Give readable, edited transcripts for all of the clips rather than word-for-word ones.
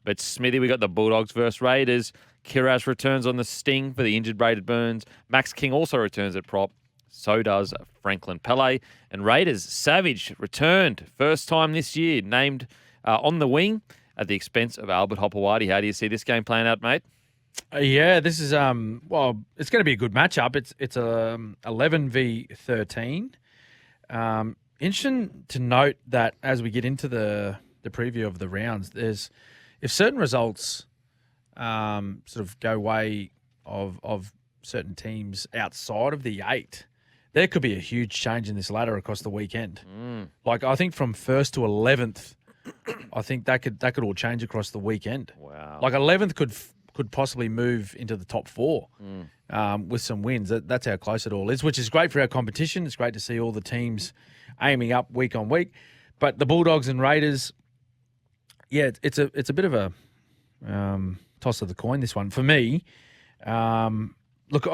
But Smithy, we got the Bulldogs versus Raiders. Kiraz returns on the sting for the injured Braden Burns. Max King also returns at prop. So does Franklin Pele. And Raiders, Savage returned. First time this year, named on the wing at the expense of Albert Hopewadi. How do you see this game playing out, mate? Yeah, this is well, it's going to be a good matchup. It's 11 v 13. Interesting to note that as we get into the preview of the rounds, if certain results sort of go way of certain teams outside of the 8, there could be a huge change in this ladder across the weekend. Like I think from 1st to 11th, I think that could all change across the weekend. Wow. Like 11th could possibly move into the top 4 with some wins. That's how close it all is, which is great for our competition. It's great to see all the teams aiming up week on week. But the Bulldogs and Raiders, yeah, it's a bit of a toss of the coin, this one. For me, look,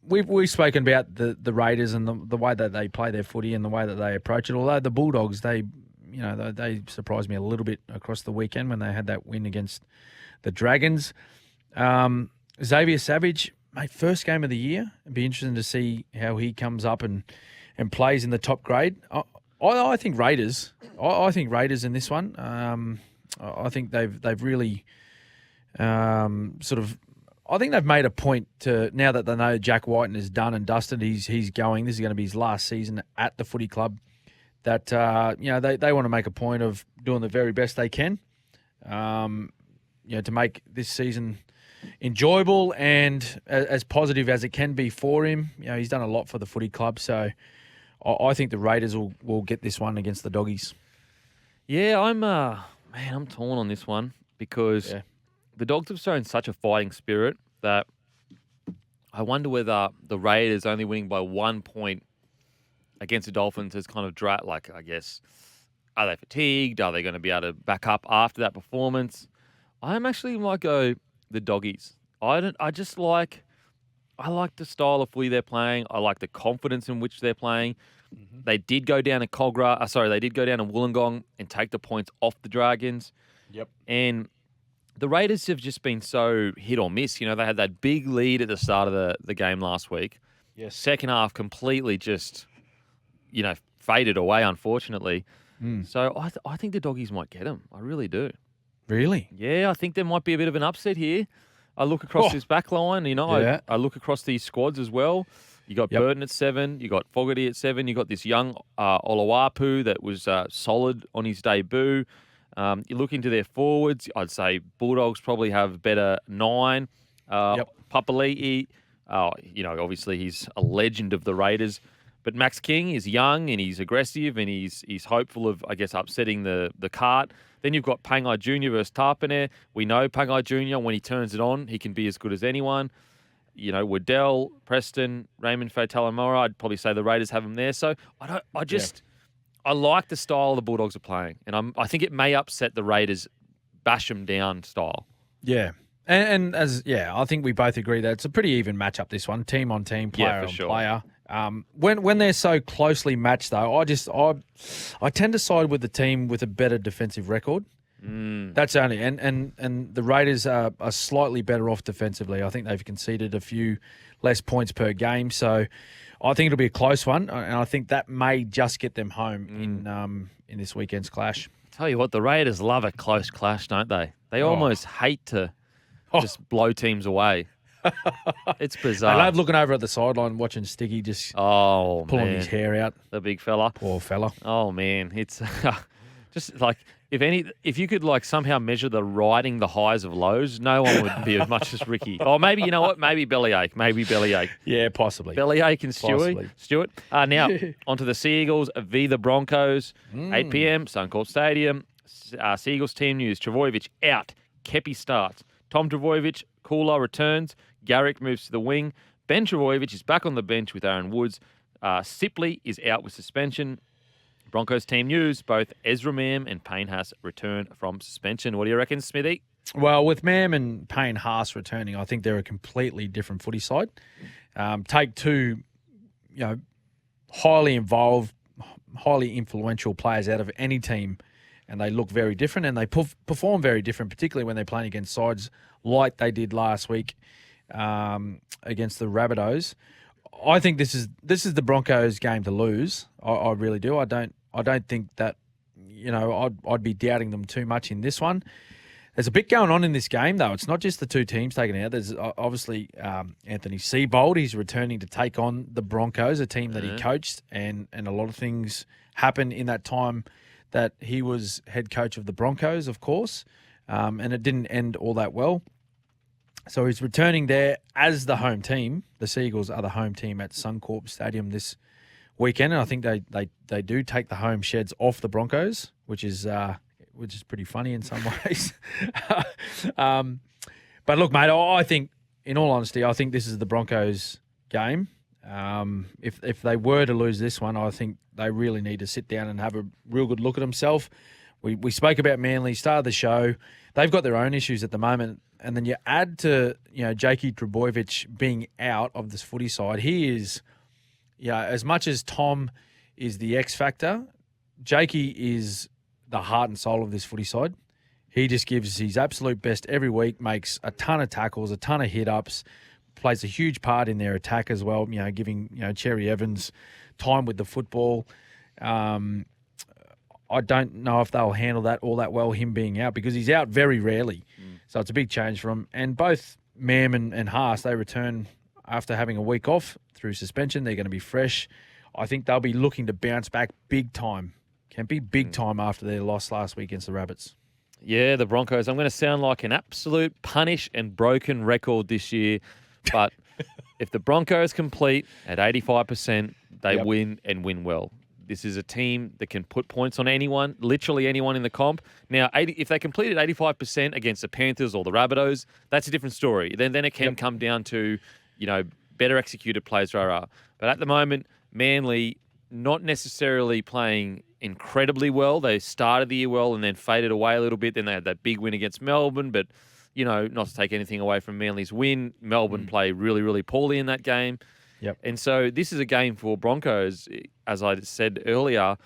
we've spoken about the Raiders and the way that they play their footy and the way that they approach it. Although the Bulldogs, they surprised me a little bit across the weekend when they had that win against the Dragons. Xavier Savage, mate, first game of the year. It'd be interesting to see how he comes up and plays in the top grade. I think Raiders. I think Raiders in this one. I think they've really sort of. I think they've made a point to, now that they know Jack Whiten is done and dusted. He's going. This is going to be his last season at the footy club. That they want to make a point of doing the very best they can. To make this season enjoyable and as positive as it can be for him. He's done a lot for the footy club, so I think the Raiders will get this one against the Doggies. Yeah, I'm torn on this one because the Dogs have shown such a fighting spirit that I wonder whether the Raiders only winning by 1 point against the Dolphins has kind of I guess, are they fatigued? Are they going to be able to back up after that performance? I might go the Doggies. I like the style of footy they're playing. I like the confidence in which they're playing. Mm-hmm. They did go down to they did go down to Wollongong and take the points off the Dragons. Yep. And the Raiders have just been so hit or miss. They had that big lead at the start of the game last week. Yes. Second half completely just, faded away, unfortunately. So I think the Doggies might get them. I really do. Really? Yeah, I think there might be a bit of an upset here. I look across this back line, I look across these squads as well. You got Burton at 7, you got Fogarty at 7, you got this young Oluwapu that was solid on his debut. You look into their forwards, I'd say Bulldogs probably have better 9. Papali'i, obviously he's a legend of the Raiders. But Max King is young and he's aggressive and he's hopeful of, I guess, upsetting the cart. Then you've got Pangai Jr. versus Tarpane. We know Pangai Jr., when he turns it on, he can be as good as anyone. Waddell, Preston, Raymond Fatalamora, I'd probably say the Raiders have him there. So I like the style the Bulldogs are playing. And I think it may upset the Raiders' bash them down style. Yeah. And I think we both agree that it's a pretty even matchup, this one. Team on team, player on player. When they're so closely matched, though, I tend to side with the team with a better defensive record. That's only and the Raiders are slightly better off defensively. I think they've conceded a few less points per game, so I think it'll be a close one, and I think that may just get them home in this weekend's clash. Tell you what, the Raiders love a close clash, don't they? They almost hate to just blow teams away. It's bizarre. I love looking over at the sideline watching Sticky just pulling his hair out. The big fella. Poor fella. Oh, man. It's just like, if you could somehow measure the riding the highs of lows, no one would be as much as Ricky. Or maybe, you know what? Maybe bellyache. Yeah, possibly. Bellyache and Stuart. Now, onto the Sea Eagles v the Broncos. 8 p.m, Suncorp Stadium. Sea Eagles team news. Travojevic out. Kepi starts. Tom Travojevic, Kula returns. Garrick moves to the wing. Ben Travojevic is back on the bench with Aaron Woods. Sipley is out with suspension. Broncos team news, both Ezra Mam and Payne Haas return from suspension. What do you reckon, Smithy? Well, with Mam and Payne Haas returning, I think they're a completely different footy side. Take two, highly involved, highly influential players out of any team and they look very different, and they perform very different, particularly when they're playing against sides like they did last week against the Rabbitohs. I think this is the Broncos' game to lose. I really do. I don't think that, I'd be doubting them too much in this one. There's a bit going on in this game, though. It's not just the two teams taking it out. There's obviously Anthony Seibold. He's returning to take on the Broncos, a team that he coached, and a lot of things happened in that time that he was head coach of the Broncos, of course, and it didn't end all that well. So he's returning there as the home team. The Seagulls are the home team at Suncorp Stadium this weekend, and I think they do take the home sheds off the Broncos, which is pretty funny in some ways. But look, mate, I think, in all honesty, I think this is the Broncos' game. If they were to lose this one, I think they really need to sit down and have a real good look at themselves. We spoke about Manly, started the show. They've got their own issues at the moment. And then you add to, Jakey Trbojevic being out of this footy side. He is, as much as Tom is the X factor, Jakey is the heart and soul of this footy side. He just gives his absolute best every week, makes a ton of tackles, a ton of hit-ups, plays a huge part in their attack as well, giving, Cherry Evans time with the football. I don't know if they'll handle that all that well, him being out, because he's out very rarely. So it's a big change for him. And both Mam and Haas, they return after having a week off through suspension. They're going to be fresh. I think they'll be looking to bounce back big time. Kempy, big time after their loss last week against the Rabbits. Yeah, the Broncos. I'm going to sound like an absolute punish and broken record this year, but if the Broncos complete at 85%, they win and win well. This is a team that can put points on anyone, literally anyone in the comp. Now, if they completed 85% against the Panthers or the Rabbitohs, that's a different story. Then it can come down to, better executed plays. But at the moment, Manly not necessarily playing incredibly well. They started the year well and then faded away a little bit. Then they had that big win against Melbourne, but, not to take anything away from Manly's win, Melbourne played really, really poorly in that game. Yep. And so this is a game for Broncos, as I said earlier,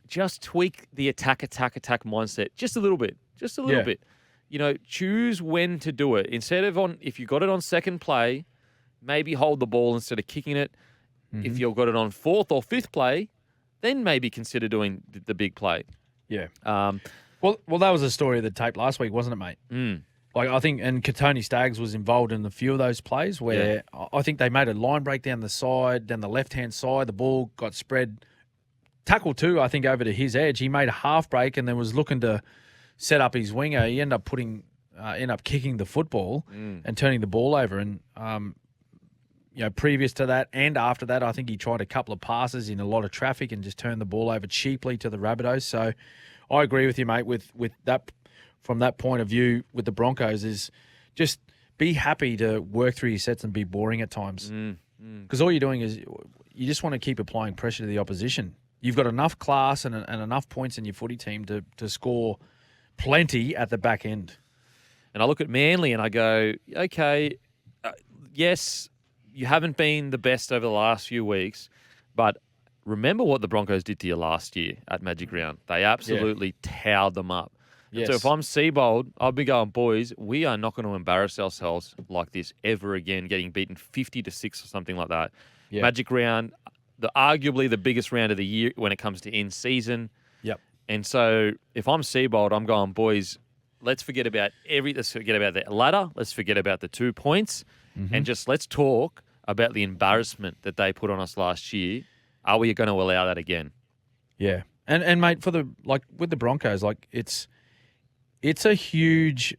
just tweak the attack mindset just a little bit. Choose when to do it. Instead of if you got it on second play, maybe hold the ball instead of kicking it. Mm-hmm. If you've got it on fourth or fifth play, then maybe consider doing the big play. Yeah. Well, that was the story of the tape last week, wasn't it, mate? Mm. Like, I think, and Katoni Staggs was involved in a few of those plays where I think they made a line break down the side, down the left-hand side. The ball got spread. Tackle 2, I think, over to his edge. He made a half break and then was looking to set up his winger. He ended up kicking the football and turning the ball over. And, previous to that and after that, I think he tried a couple of passes in a lot of traffic and just turned the ball over cheaply to the Rabbitohs. So I agree with you, mate, with that. From that point of view with the Broncos, is just be happy to work through your sets and be boring at times. Because all you're doing is you just want to keep applying pressure to the opposition. You've got enough class and enough points in your footy team to score plenty at the back end. And I look at Manly and I go, okay, yes, you haven't been the best over the last few weeks, but remember what the Broncos did to you last year at Magic Round. They absolutely towered them up. Yes. So if I'm Seibold, I'll be going, boys, we are not going to embarrass ourselves like this ever again, getting beaten 50-6 or something like that. Yeah. Magic Round, arguably the biggest round of the year when it comes to in season. Yep. And so if I'm Seibold, I'm going, boys, let's forget about the ladder. Let's forget about the 2 points, and just let's talk about the embarrassment that they put on us last year. Are we going to allow that again? Yeah. And mate, with the Broncos, it's a huge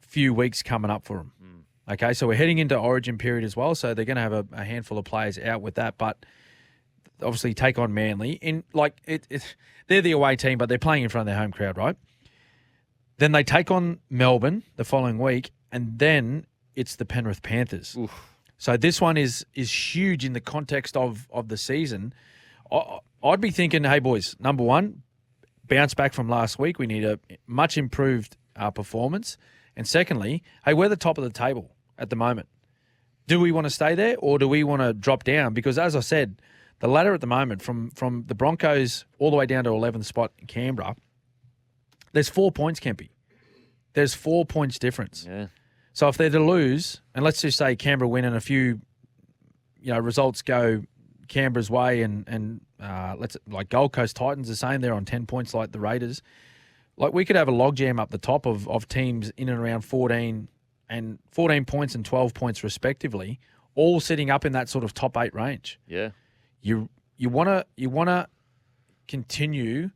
few weeks coming up for them. Okay, so we're heading into Origin period as well, so they're going to have a handful of players out with that, but obviously take on Manly. They're the away team, but they're playing in front of their home crowd, right? Then they take on Melbourne the following week, and then it's the Penrith Panthers. Oof. So this one is huge in the context of the season. I'd be thinking, hey, boys, number one, bounce back from last week. We need a much improved performance. And secondly, hey, we're the top of the table at the moment. Do we want to stay there or do we want to drop down? Because as I said, the ladder at the moment from the Broncos all the way down to 11th spot in Canberra, There's 4 points, Kempy. There's 4 points difference. Yeah. So if they're to lose, and let's just say Canberra win and a few, results go Canberra's way, and like Gold Coast Titans are saying they're on 10 points like the Raiders. Like we could have a logjam up the top of teams in and around 14 points and 12 points respectively, all sitting up in that sort of top 8 range. Yeah. You wanna continue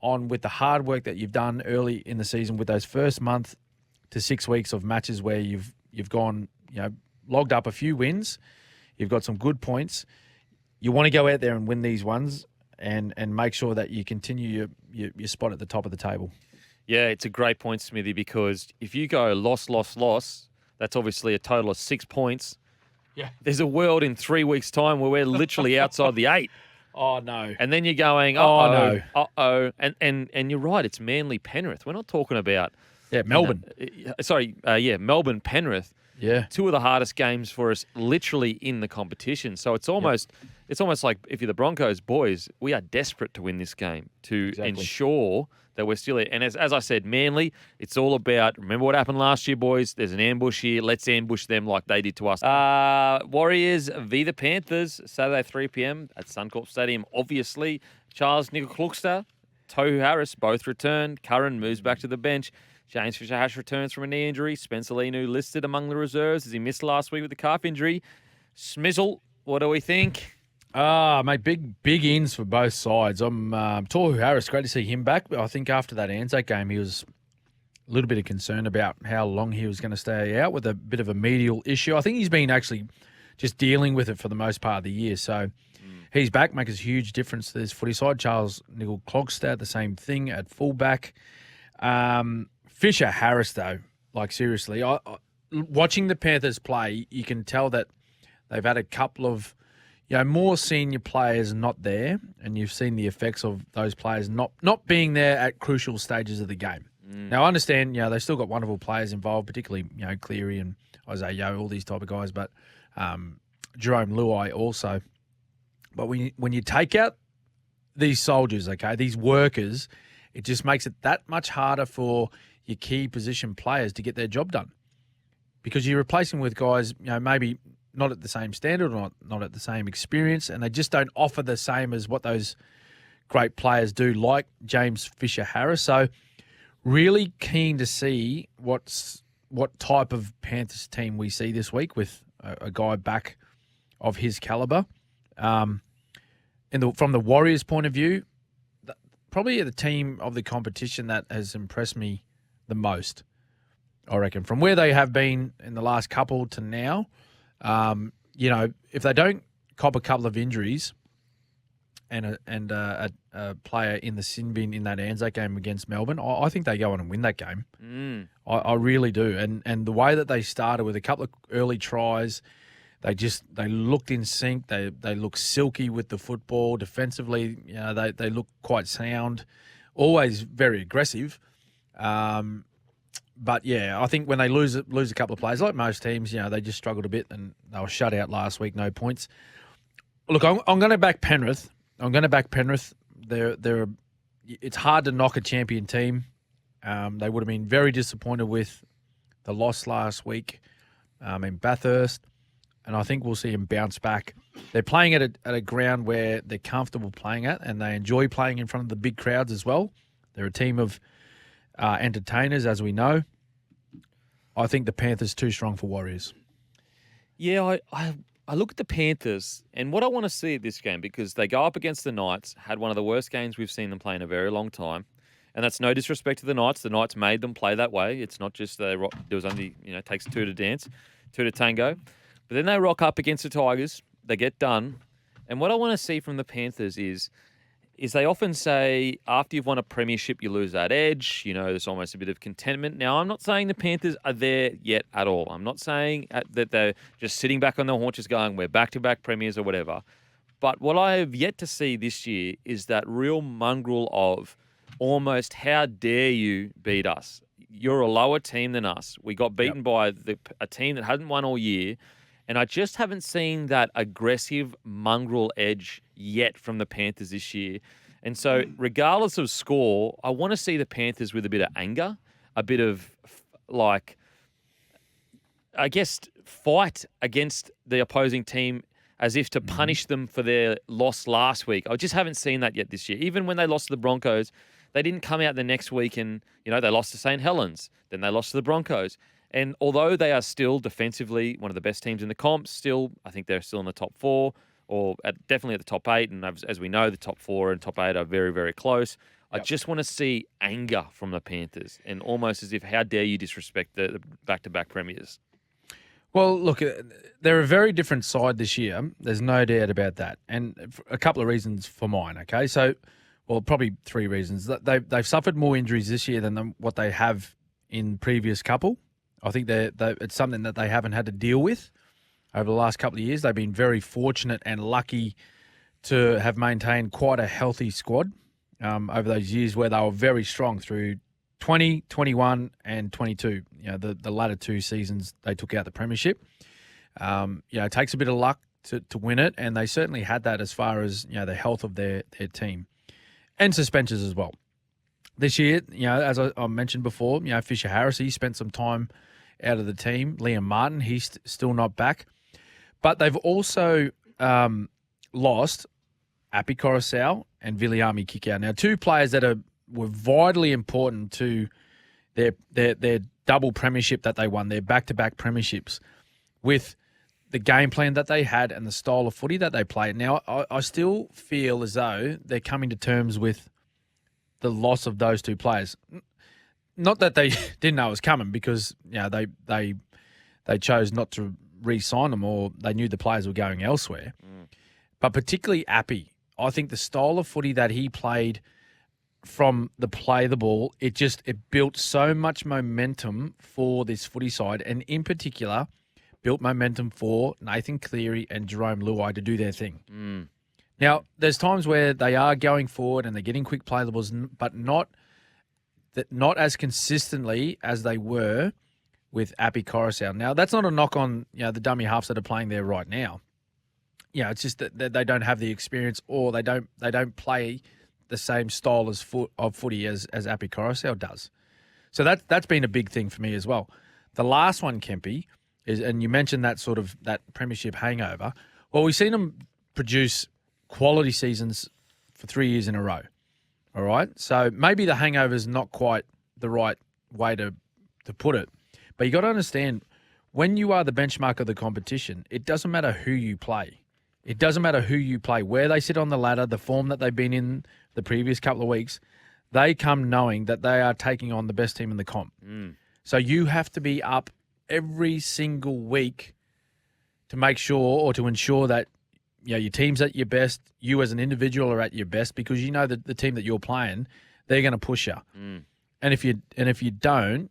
on with the hard work that you've done early in the season with those first month to 6 weeks of matches where you've gone, logged up a few wins, you've got some good points. You want to go out there and win these ones and make sure that you continue your spot at the top of the table. Yeah, it's a great point, Smithy, because if you go loss, that's obviously a total of 6 points. Yeah. There's a world in 3 weeks' time where we're literally outside the 8. Oh, no. And then you're going, no. And you're right, it's Manly Penrith. We're not talking about... Yeah, Melbourne. Melbourne Penrith. Yeah. 2 of the hardest games for us literally in the competition. So it's almost like if you're the Broncos boys, we are desperate to win this game to ensure that we're still here. And as I said, Manly, it's all about, remember what happened last year, boys? There's an ambush here. Let's ambush them like they did to us. Warriors v the Panthers, Saturday 3 p.m. at Suncorp Stadium. Obviously, Charles Nicoll-Klokstad, Tohu Harris both returned. Curran moves back to the bench. James Fisher-Hash returns from a knee injury. Spencer Leniu listed among the reserves as he missed last week with the calf injury. Smizzle, what do we think? Mate, big ins for both sides. Tohu Harris, great to see him back. But I think after that Anzac game, he was a little bit of concern about how long he was going to stay out with a bit of a medial issue. I think he's been actually just dealing with it for the most part of the year. So he's back, makes a huge difference to this footy side. Charles Nicoll-Klokstad, the same thing at fullback. Fisher-Harris, though, like seriously, watching the Panthers play, you can tell that they've had a couple of more senior players not there, and you've seen the effects of those players not being there at crucial stages of the game. Now, I understand, they've still got wonderful players involved, particularly, Cleary and Isaiah Yeo, all these type of guys, but Jerome Luai also. But when you take out these soldiers, these workers, it just makes it that much harder for your key position players to get their job done, because you're replacing with guys, maybe not at the same standard or not at the same experience, and they just don't offer the same as what those great players do, like James Fisher-Harris. So really keen to see what type of Panthers team we see this week with a guy back of his caliber. From the Warriors' point of view, probably the team of the competition that has impressed me the most, I reckon, from where they have been in the last couple to now. If they don't cop a couple of injuries and a player in the sin bin in that Anzac game against Melbourne, I think they go on and win that game. I really do. And the way that they started with a couple of early tries, they looked in sync. They look silky with the football defensively. They look quite sound, always very aggressive. But yeah, I think when they lose a couple of players, like most teams, they just struggled a bit, and they were shut out last week, no points. Look, I'm going to back Penrith. It's hard to knock a champion team. They would have been very disappointed with the loss last week in Bathurst, and I think we'll see them bounce back. They're playing at a ground where they're comfortable playing at, and they enjoy playing in front of the big crowds as well. They're a team of entertainers, as we know. I think the Panthers too strong for Warriors. Yeah, I look at the Panthers, and what I want to see at this game, because they go up against the Knights, had one of the worst games we've seen them play in a very long time, and that's no disrespect to the Knights. The Knights made them play that way. It's not just there was only takes 2 to dance, 2 to tango, but then they rock up against the Tigers. They get done, and what I want to see from the Panthers is they often say after you've won a premiership, you lose that edge. There's almost a bit of contentment. Now, I'm not saying the Panthers are there yet at all. I'm not saying that they're just sitting back on their haunches going, we're back-to-back premiers or whatever. But what I have yet to see this year is that real mongrel of almost, how dare you beat us? You're a lower team than us. We got beaten by a team that hadn't won all year. And I just haven't seen that aggressive mongrel edge yet from the Panthers this year. And so regardless of score, I want to see the Panthers with a bit of anger, a bit of fight against the opposing team as if to punish them for their loss last week. I just haven't seen that yet this year. Even when they lost to the Broncos, they didn't come out the next week and, they lost to St. Helens. Then they lost to the Broncos. And although they are still defensively one of the best teams in the comp, I think they're still in the top 4 or definitely at the top 8. And as we know, the top 4 and top 8 are very, very close. Yep. I just want to see anger from the Panthers and almost as if, how dare you disrespect the back-to-back premiers? Well, look, they're a very different side this year. There's no doubt about that. And a couple of reasons for mine, okay? So, probably 3 reasons. They've suffered more injuries this year than what they have in previous couple. I think it's something that they haven't had to deal with over the last couple of years. They've been very fortunate and lucky to have maintained quite a healthy squad over those years where they were very strong through 20, 21 and 22. The latter 2 seasons they took out the premiership. It takes a bit of luck to win it, and they certainly had that as far as the health of their team and suspensions as well. This year, as I mentioned before, Fisher Harris, he spent some time out of the team. Liam Martin, he's still not back. But they've also lost Api Coruscant and Viliami Kikau. Now, 2 players that were vitally important to their double premiership that they won, their back-to-back premierships, with the game plan that they had and the style of footy that they played. Now, I still feel as though they're coming to terms with the loss of those 2 players. Not that they didn't know it was coming, because they chose not to re-sign them, or they knew the players were going elsewhere. But particularly Appy, I think the style of footy that he played from the play the ball, it built so much momentum for this footy side, and in particular built momentum for Nathan Cleary and Jerome Luai to do their thing. Now, there's times where they are going forward and they're getting quick play the balls, but not as consistently as they were with Api Coruscant. Now, that's not a knock on the dummy halves that are playing there right now. It's just that they don't have the experience, or they don't play the same style of footy as Api Coruscant does. So that's been a big thing for me as well. The last one, Kempy, is, and you mentioned that premiership hangover. Well, we've seen them produce quality seasons for 3 years in a row. All right? So maybe the hangover is not quite the right way to put it. But you got to understand, when you are the benchmark of the competition, it doesn't matter who you play. It doesn't matter who you play, where they sit on the ladder, the form that they've been in the previous couple of weeks. They come knowing that they are taking on the best team in the comp. So you have to be up every single week to make sure, or to ensure that your team's at your best, you as an individual are at your best, because you know that the team that you're playing, they're going to push you. And if you don't,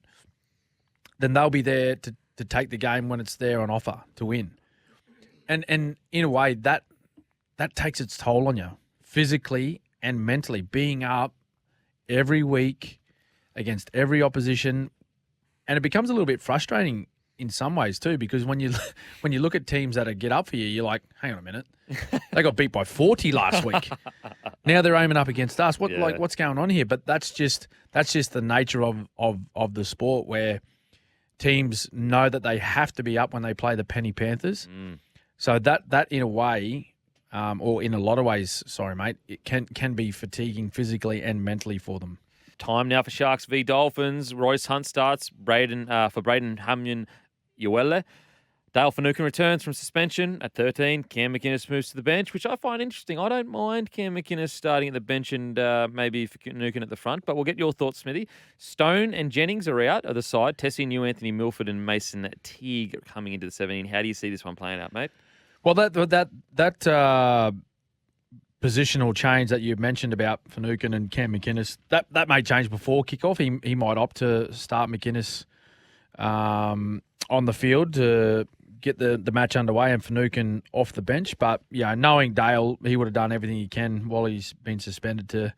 then they'll be there to take the game when it's there on offer to win. And in a way, that takes its toll on you, physically and mentally, being up every week against every opposition. And it becomes a little bit frustrating in some ways too, because when you look at teams that get up for you, you're like, hang on a minute, they got beat by 40 last week. Now they're aiming up against us. What's going on here? But that's just the nature of the sport, where teams know that they have to be up when they play the Penny Panthers. So that in a way, or in a lot of ways, sorry mate, it can be fatiguing physically and mentally for them. Time now for Sharks v Dolphins. Royce Hunt starts. For Braden Hamlin-Uele. Dale Finucane returns from suspension at 13. Cam McInnes moves to the bench, which I find interesting. I don't mind Cam McInnes starting at the bench and maybe Finucane at the front, but we'll get your thoughts, Smithy. Stone and Jennings are out of the side. Tessie New, Anthony Milford and Mason Teague coming into the 17. How do you see this one playing out, mate? Well, that positional change that you mentioned about Finucane and Cam McInnes, that may change before kickoff. He might opt to start McInnes on the field to get the match underway and Finucane off the bench. But, knowing Dale, he would have done everything he can while he's been suspended to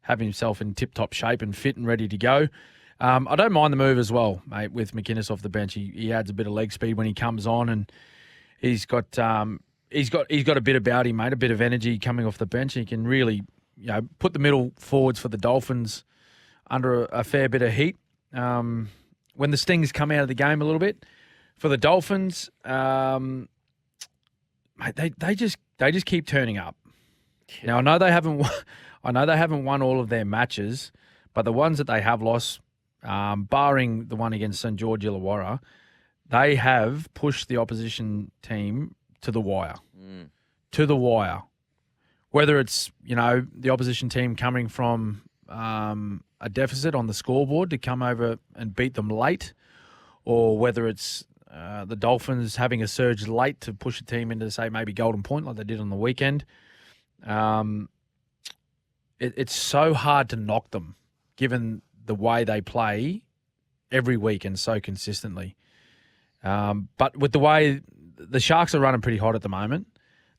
have himself in tip-top shape and fit and ready to go. I don't mind the move as well, mate, with McInnes off the bench. He adds a bit of leg speed when he comes on, and he's got a bit about him, mate, a bit of energy coming off the bench. He can really put the middle forwards for the Dolphins under a fair bit of heat. When the stings come out of the game a little bit for the Dolphins, mate, they just keep turning up. Yeah. Now I know they haven't won all of their matches, but the ones that they have lost, barring the one against St George Illawarra, they have pushed the opposition team to the wire. To the wire. Whether it's, the opposition team coming from a deficit on the scoreboard to come over and beat them late, or whether it's the Dolphins having a surge late to push a team into, say, maybe Golden Point like they did on the weekend. It's so hard to knock them given the way they play every week and so consistently. But with the way the Sharks are running pretty hot at the moment,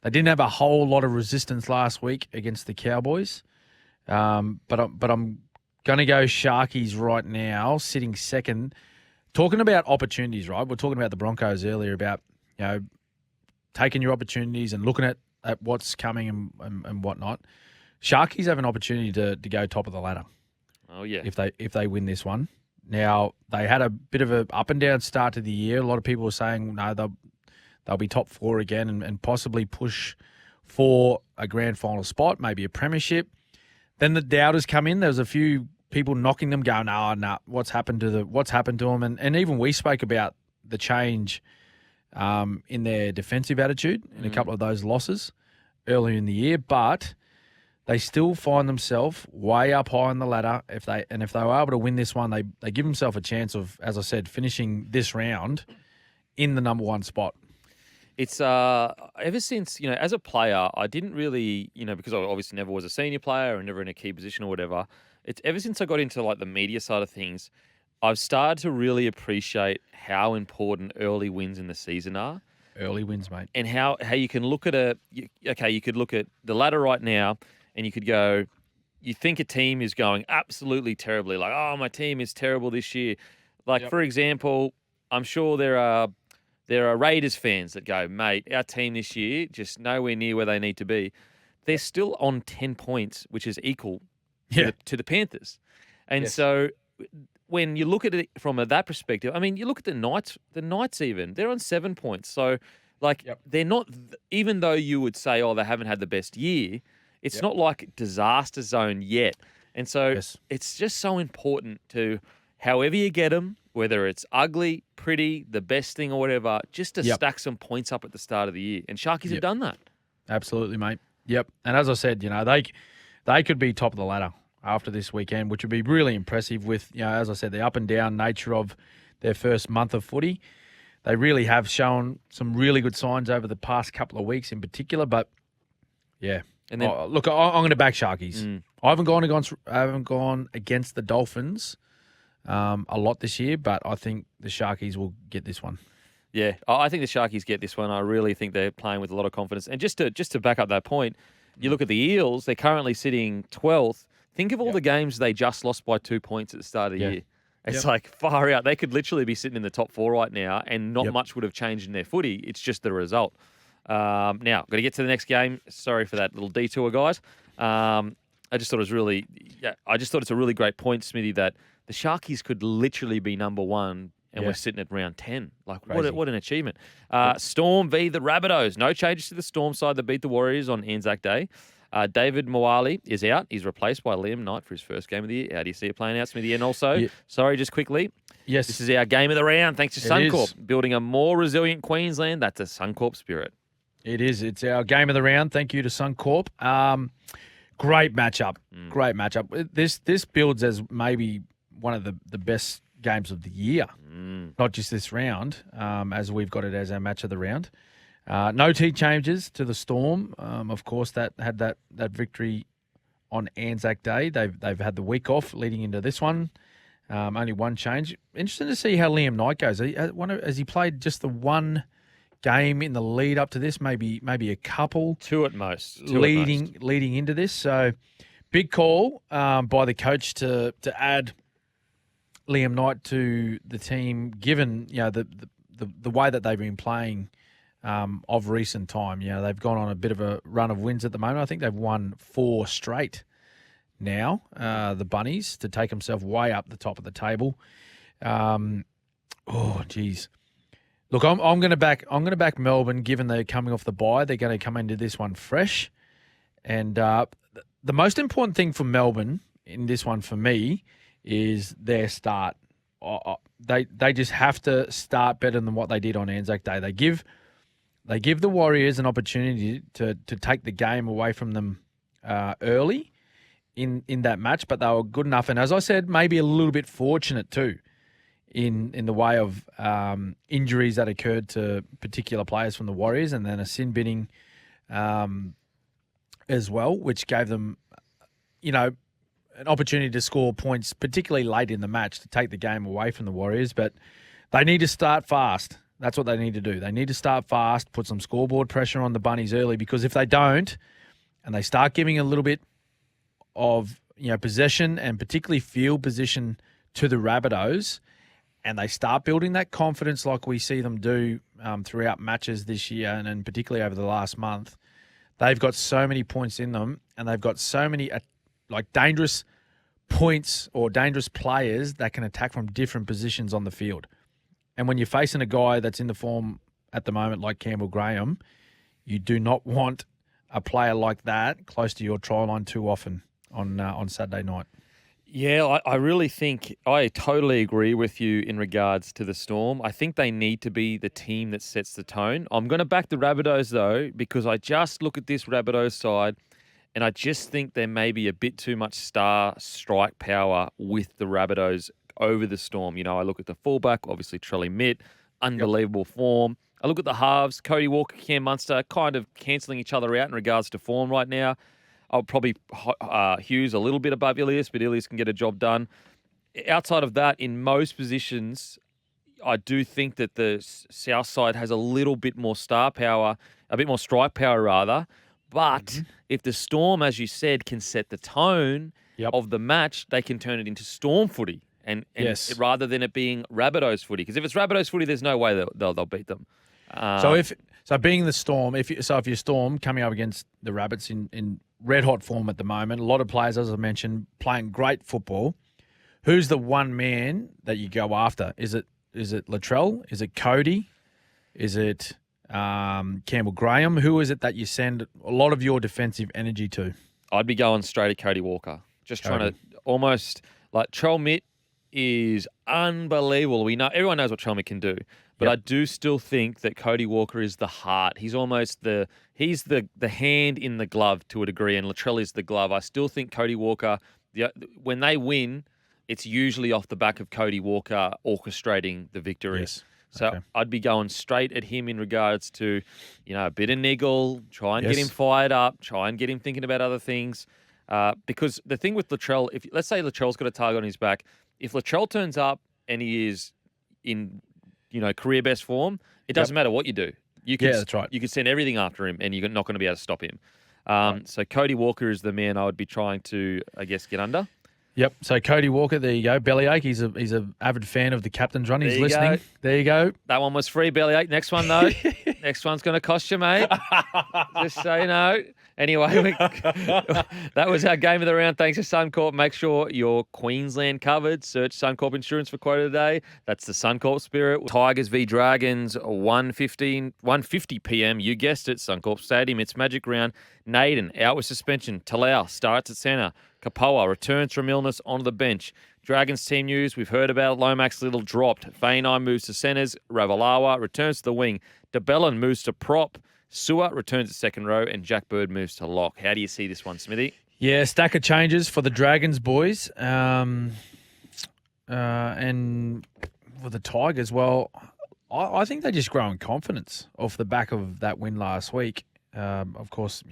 they didn't have a whole lot of resistance last week against the Cowboys. But I'm going to go Sharkies right now, sitting second. Talking about opportunities, right? We're talking about the Broncos earlier about, taking your opportunities and looking at what's coming and whatnot. Sharkies have an opportunity to go top of the ladder. Oh, yeah. If they win this one. Now, they had a bit of an up and down start to the year. A lot of people were saying, no, they'll be top four again and possibly push for a grand final spot, maybe a premiership. Then the doubters come in. There was a few people knocking them, going, no, what's happened to them? And even we spoke about the change in their defensive attitude in a couple of those losses earlier in the year, but they still find themselves way up high on the ladder. If they were able to win this one, they give themselves a chance of, as I said, finishing this round in the number one spot. It's ever since, as a player, I didn't really, because I obviously never was a senior player and never in a key position or whatever. It's ever since I got into like the media side of things, I've started to really appreciate how important early wins in the season are. Early wins, mate. And how you can look at you could look at the ladder right now and you could go, you think a team is going absolutely terribly, like, oh, my team is terrible this year. Like, for example, I'm sure there are Raiders fans that go, mate, our team this year just nowhere near where they need to be. They're still on 10 points, which is equal to the Panthers. And so when you look at it from that perspective, I mean, you look at the Knights even, they're on 7 points. So, they're not, even though you would say, oh, they haven't had the best year, it's not like disaster zone yet. And so it's just so important to, however you get them, whether it's ugly, pretty, the best thing or whatever, just to stack some points up at the start of the year. And Sharkies have done that. Absolutely, mate. Yep. And as I said, they could be top of the ladder after this weekend, which would be really impressive with, as I said, the up and down nature of their first month of footy. They really have shown some really good signs over the past couple of weeks in particular, but And then, look, I'm going to back Sharkies. I haven't gone against the Dolphins a lot this year, but I think the Sharkies will get this one. Yeah, I think the Sharkies get this one. I really think they're playing with a lot of confidence. And just to back up that point, you look at the Eels, they're currently sitting 12th. Think of all the games they just lost by 2 points at the start of the year. It's like far out. They could literally be sitting in the top four right now and not much would have changed in their footy. It's just the result. Now, got to get to the next game. Sorry for that little detour, guys. I just thought it's a really great point, Smithy, that the Sharkies could literally be number one and we're sitting at round 10. Like, what an achievement. Storm v. the Rabbitohs. No changes to the Storm side that beat the Warriors on Anzac Day. David Moali is out. He's replaced by Liam Knight for his first game of the year. How do you see it playing out, Smithy? And also, sorry, just quickly. Yes. This is our game of the round, thanks to Suncorp. Building a more resilient Queensland. That's a Suncorp spirit. It is. It's our game of the round. Thank you to Suncorp. Great matchup. Great matchup. This builds as maybe one of the best games of the year, not just this round, as we've got it as our match of the round. No team changes to the Storm. Of course, that had that victory on Anzac Day. They've had the week off leading into this one. Only one change. Interesting to see how Liam Knight goes. Has he played just the one game in the lead up to this? Maybe a couple. Two at most. Leading into this. So big call by the coach to add Liam Knight to the team, given the way that they've been playing of recent time. They've gone on a bit of a run of wins at the moment. I think they've won 4 straight now, the Bunnies, to take themselves way up the top of the table. Geez. Look, I'm going to back Melbourne, given they're coming off the bye. They're going to come into this one fresh. And the most important thing for Melbourne in this one for me is their start. They just have to start better than what they did on Anzac Day. They give the Warriors an opportunity to take the game away from them early in that match, but they were good enough. And as I said, maybe a little bit fortunate too in the way of injuries that occurred to particular players from the Warriors, and then a sin binning as well, which gave them, an opportunity to score points, particularly late in the match, to take the game away from the Warriors. But they need to start fast. That's what they need to do. They need to start fast, put some scoreboard pressure on the Bunnies early, because if they don't, and they start giving a little bit of possession and particularly field position to the Rabbitohs, and they start building that confidence like we see them do throughout matches this year, and particularly over the last month, they've got so many points in them, and they've got so many dangerous points or dangerous players that can attack from different positions on the field. And when you're facing a guy that's in the form at the moment like Campbell Graham, you do not want a player like that close to your try line too often on Saturday night. Yeah, I really think I totally agree with you in regards to the Storm. I think they need to be the team that sets the tone. I'm going to back the Rabbitohs, though, because I just look at this Rabbitohs side and I just think there may be a bit too much star strike power with the Rabbitohs over the Storm. I look at the fullback, obviously Trelly Mitt, unbelievable form. I look at the halves, Cody Walker, Cam Munster, kind of cancelling each other out in regards to form right now. I'll probably Hughes a little bit above Ilias, but Ilias can get a job done. Outside of that, in most positions, I do think that the South side has a little bit more star power, a bit more strike power rather. But if the Storm, as you said, can set the tone of the match, they can turn it into Storm footy, and rather than it being Rabbitohs footy. Because if it's Rabbitohs footy, there's no way they'll beat them. So being the Storm, if you're Storm coming up against the Rabbits in red hot form at the moment, a lot of players, as I mentioned, playing great football. Who's the one man that you go after? Is it Latrell? Is it Cody? Is it Campbell Graham? Who is it that you send a lot of your defensive energy to? I'd be going straight at Cody Walker. Trying to almost like Trell Mitt is unbelievable. Everyone knows what Trell Mitt can do. But I do still think that Cody Walker is the heart. He's almost the hand in the glove to a degree, and Latrell is the glove. I still think Cody Walker, when they win, it's usually off the back of Cody Walker orchestrating the victory. Yes. So I'd be going straight at him in regards to, a bit of niggle, try and get him fired up, try and get him thinking about other things. Because the thing with Latrell, let's say Latrell's got a target on his back, if Latrell turns up and he is in career best form, it doesn't matter what you do. That's right. You can send everything after him, and you're not going to be able to stop him. So Cody Walker is the man I would be trying to, I guess, get under. Yep. So Cody Walker, there you go. Bellyache, he's an avid fan of the captain's run. He's listening. There you go. That one was free, Bellyache. Next one, though. Next one's going to cost you, mate. Just so you know. Anyway, that was our game of the round. Thanks to Suncorp. Make sure you're Queensland covered. Search Suncorp Insurance for quote of the day. That's the Suncorp spirit. Tigers v Dragons, 1:50 p.m. You guessed it, Suncorp Stadium. It's Magic Round. Naden out with suspension. Talau starts at centre. Kapoa returns from illness onto the bench. Dragons team news, we've heard about. Lomax Little dropped. Fainai moves to centres. Ravalawa returns to the wing. DeBellin moves to prop. Sewer returns to second row, and Jack Bird moves to lock. How do you see this one, Smithy? Yeah, stack of changes for the Dragons, boys. And for the Tigers, well, I think they just grow in confidence off the back of that win last week. Of course,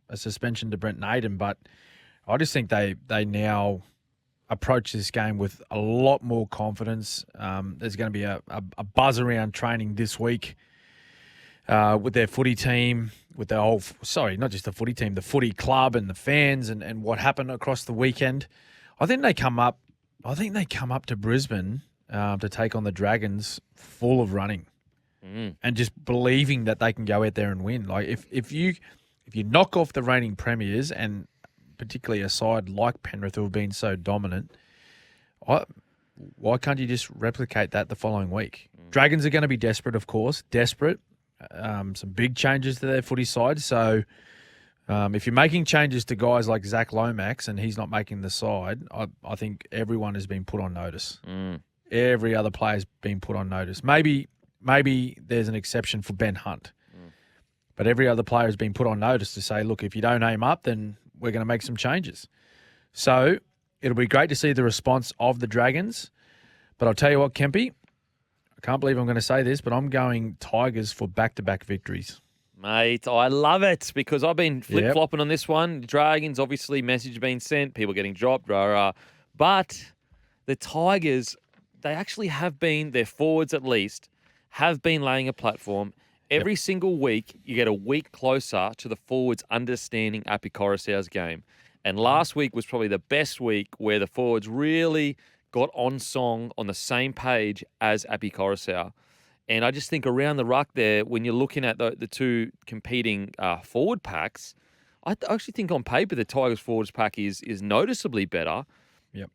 a suspension to Brent Naden, but I just think they now approach this game with a lot more confidence. There's going to be a buzz around training this week with their footy team, with their whole, not just the footy team, the footy club and the fans and what happened across the weekend. I think they come up to Brisbane to take on the Dragons full of running. and just believing that they can go out there and win. Like if you knock off the reigning premiers, and particularly a side like Penrith who have been so dominant, why can't you just replicate that the following week? Dragons are going to be desperate, of course. Desperate. Some big changes to their footy side. So if you're making changes to guys like Zach Lomax and he's not making the side, I think everyone has been put on notice. Every other player's been put on notice. Maybe there's an exception for Ben Hunt. But every other player has been put on notice to say, look, if you don't aim up, then we're going to make some changes. So it'll be great to see the response of the Dragons. But I'll tell you what, Kempy, I can't believe I'm going to say this, but I'm going Tigers for back-to-back victories. Mate, I love it because I've been flip-flopping on this one. Dragons, obviously, message being sent, people getting dropped, but the Tigers, they actually have been, their forwards at least, have been laying a platform. Every single week, you get a week closer to the forwards understanding Api Coruscant's game. And last week was probably the best week where the forwards really got on song on the same page as Api Coruscant. And I just think around the ruck there, when you're looking at the two competing forward packs, I actually think on paper the Tigers forwards pack is noticeably better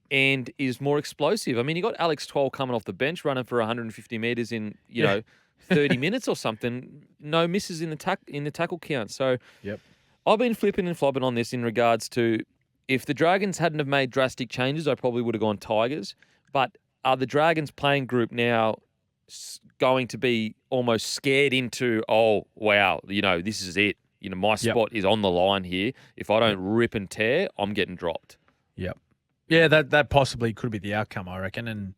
and is more explosive. I mean, you got Alex Twal coming off the bench running for 150 metres in, you know, 30 minutes or something. No misses in the tackle count. So I've been flipping and flopping on this in regards to if the Dragons hadn't have made drastic changes, I probably would have gone Tigers. But are the Dragons playing group now going to be almost scared into, oh, wow, you know, this is it. You know, my spot is on the line here. If I don't rip and tear, I'm getting dropped. Yeah, that possibly could be the outcome, I reckon. And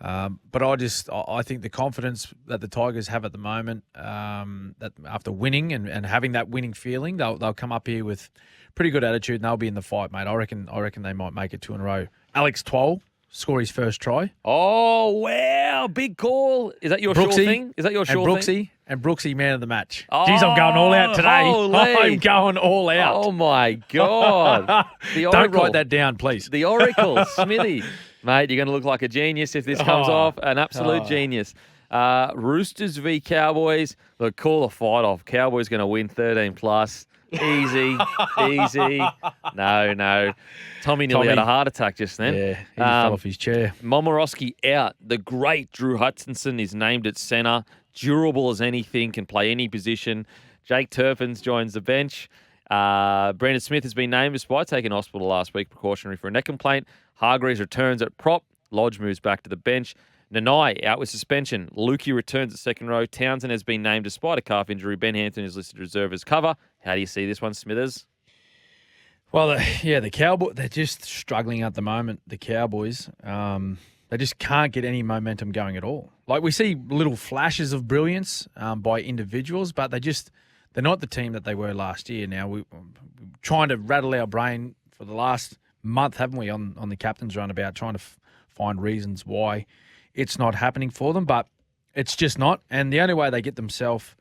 but I think the confidence that the Tigers have at the moment, that after winning and having that winning feeling, they'll come up here with pretty good attitude and they'll be in the fight, mate. I reckon they might make it 2 in a row. Alex Twal score his first try. Oh, wow. Big call. Is that your sure thing? Is that your sure thing? And Brooksy, man of the match. Jeez, I'm going all out today. Holy. I'm going all out. Oh, my God. Don't write that down, please. The Oracle, Smithy. Mate, you're going to look like a genius if this comes off. An absolute genius. Roosters v Cowboys. Look, call a fight off. Cowboys going to win 13+. Easy. No. Tommy nearly had a heart attack just then. Yeah, he fell off his chair. Momorowski out. The great Drew Hutchinson is named at centre. Durable as anything, can play any position. Jake Turpins joins the bench. Brandon Smith has been named despite taking hospital last week, precautionary for a neck complaint. Hargreaves returns at prop. Lodge moves back to the bench. Nanai out with suspension. Lukey returns at second row. Townsend has been named despite a calf injury. Ben Hampton is listed reserve as cover. How do you see this one, Smithers? Well, the Cowboys, they're just struggling at the moment, the Cowboys. They just can't get any momentum going at all. Like, we see little flashes of brilliance by individuals, but they're not the team that they were last year. Now, we're trying to rattle our brain for the last month, haven't we, on the captain's runabout, trying to find reasons why it's not happening for them, but it's just not. And the only way they get themselves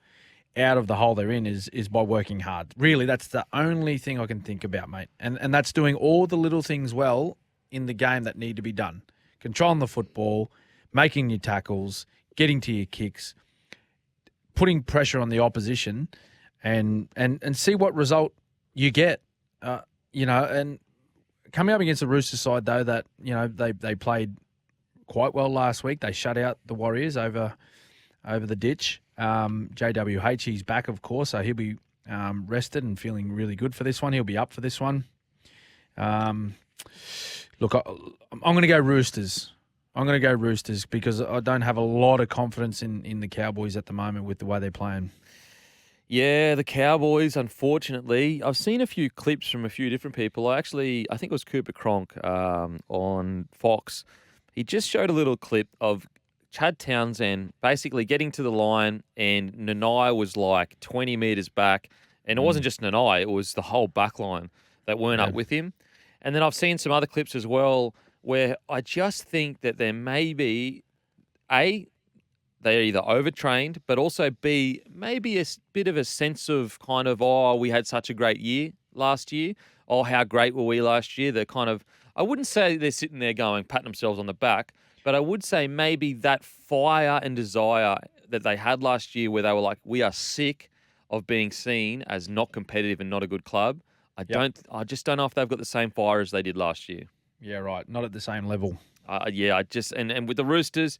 out of the hole they're in is by working hard. Really, that's the only thing I can think about, mate. And that's doing all the little things well in the game that need to be done. Controlling the football, making your tackles, getting to your kicks, putting pressure on the opposition, and see what result you get. And coming up against the Roosters side, though, that they played quite well last week. They shut out the Warriors over the ditch. JWH, he's back, of course, so he'll be rested and feeling really good for this one. He'll be up for this one. Look, I'm going to go Roosters. Because I don't have a lot of confidence in the Cowboys at the moment with the way they're playing. Yeah, the Cowboys, unfortunately. I've seen a few clips from a few different people. I think it was Cooper Cronk on Fox. He just showed a little clip of Chad Townsend basically getting to the line, and Nanai was like 20 metres back. And it wasn't just Nanai, it was the whole back line that weren't up with him. And then I've seen some other clips as well where I just think that there may be, A, they're either overtrained, but also B, maybe a bit of a sense of kind of, oh, we had such a great year last year. Oh, how great were we last year? They're kind of, I wouldn't say they're sitting there going, patting themselves on the back, but I would say maybe that fire and desire that they had last year where they were like, we are sick of being seen as not competitive and not a good club. I just don't know if they've got the same fire as they did last year. Yeah, right. Not at the same level. And with the Roosters,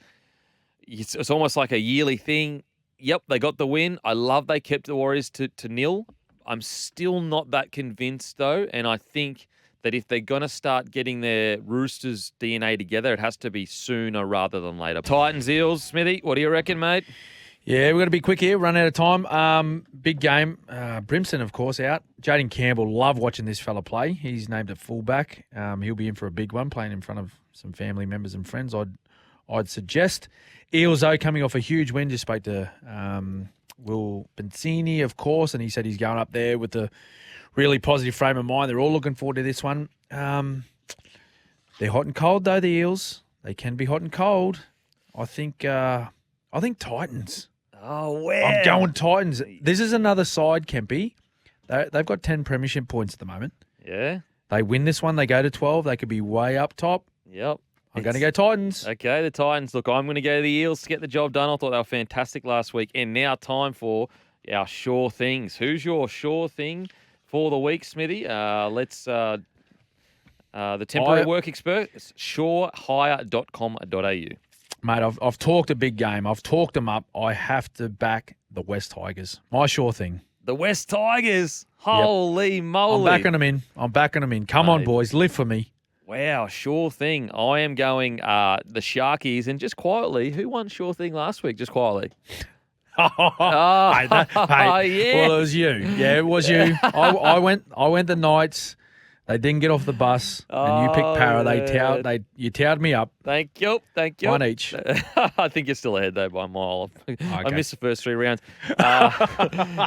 it's almost like a yearly thing. Yep, they got the win. I love they kept the Warriors to 0. I'm still not that convinced, though, and I think that if they're going to start getting their Roosters DNA together, it has to be sooner rather than later. Titans, Eels, Smithy, what do you reckon, mate? Yeah, we're going to be quick here, run out of time. Big game. Brimson, of course, out. Jaden Campbell, love watching this fella play. He's named at fullback. He'll be in for a big one, playing in front of some family members and friends, I'd suggest. Eels, though, coming off a huge win. Just spoke to Will Benzini, of course, and he said he's going up there with a really positive frame of mind. They're all looking forward to this one. They're hot and cold, though, the Eels. They can be hot and cold. I think Titans. Oh, wow. I'm going Titans. This is another side, Kempy. They've got 10 premiership points at the moment. Yeah. They win this one, they go to 12. They could be way up top. Yep. I'm going to go Titans. Okay, the Titans. Look, I'm going to go the Eels to get the job done. I thought they were fantastic last week. And now time for our sure things. Who's your sure thing for the week, Smithy? Let's the temporary work expert, surehire.com.au. Mate, I've talked a big game. I've talked them up. I have to back the West Tigers. My sure thing. The West Tigers. Holy moly. I'm backing them in. Come on, boys. Live for me. Wow, sure thing. I am going the Sharkies. And just quietly, who won sure thing last week? Just quietly. Yeah. Well, it was you. Yeah, it was you. I went the Knights. They didn't get off the bus, and you picked Para. You towed me up. Thank you. One each. I think you're still ahead though by a mile. I missed the first 3 rounds.